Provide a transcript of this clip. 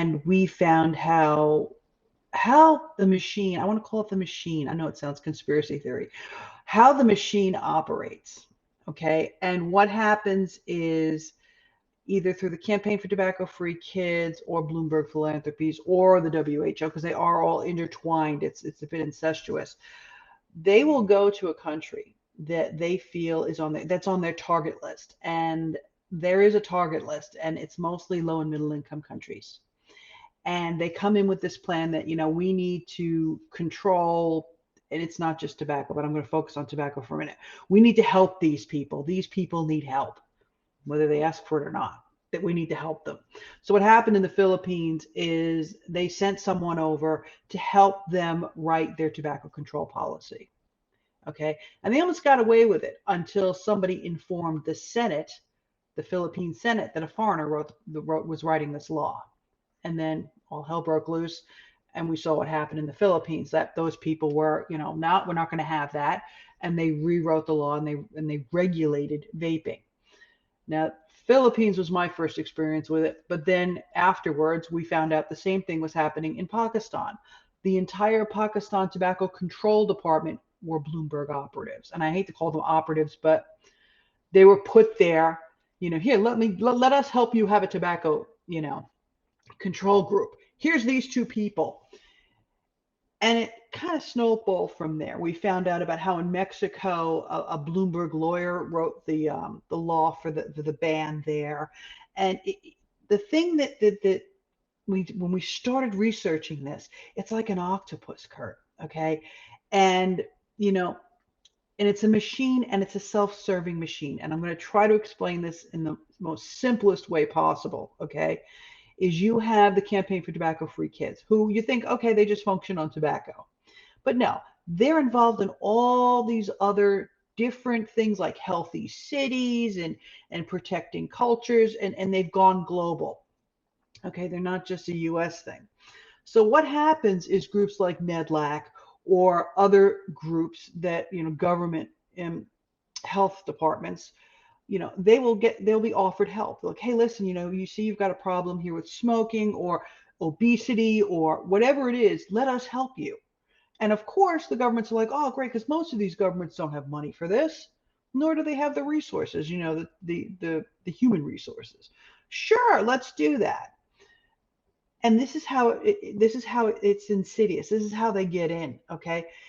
and we found how the machine, I want to call it the machine. I know it sounds conspiracy theory, how the machine operates. Okay. And what happens is either through the Campaign for Tobacco Free Kids or Bloomberg Philanthropies or the WHO, because they are all intertwined. It's a bit incestuous. They will go to a country that they feel is that's on their target list. And there is a target list, and it's mostly low and middle income countries. And they come in with this plan that, we need to control, and it's not just tobacco, but I'm going to focus on tobacco for a minute. We need to help these people. These people need help, whether they ask for it or not, that we need to help them. So what happened in the Philippines is they sent someone over to help them write their tobacco control policy. Okay. And they almost got away with it until somebody informed the Senate, the Philippine Senate, that a foreigner was writing this law. And then all hell broke loose. And we saw what happened in the Philippines, that those people were, we're not going to have that. And they rewrote the law, and they regulated vaping. Now, Philippines was my first experience with it, but then afterwards we found out the same thing was happening in Pakistan. The entire Pakistan Tobacco Control Department were Bloomberg operatives. And I hate to call them operatives, but they were put there, here, let us help you have a tobacco, control group. Here's these two people. And it kind of snowballed from there. We found out about how in Mexico, a Bloomberg lawyer wrote the law for the ban there. And the thing that when we started researching this, it's like an octopus, Kurt. Okay, and and it's a machine, and it's a self-serving machine. And I'm going to try to explain this in the most simplest way possible. Okay. Is you have the Campaign for Tobacco Free Kids, who you think, okay, they just function on tobacco. But no, they're involved in all these other different things like healthy cities and protecting cultures, and they've gone global. Okay, they're not just a US thing. So what happens is groups like NEDLAC or other groups that, government and health departments, they'll be offered help. Like, hey, listen, you see you've got a problem here with smoking or obesity or whatever it is, let us help you. And of course, the governments are like, oh, great, because most of these governments don't have money for this, nor do they have the resources, the human resources. Sure, let's do that. And this is how it's insidious. This is how they get in. Okay.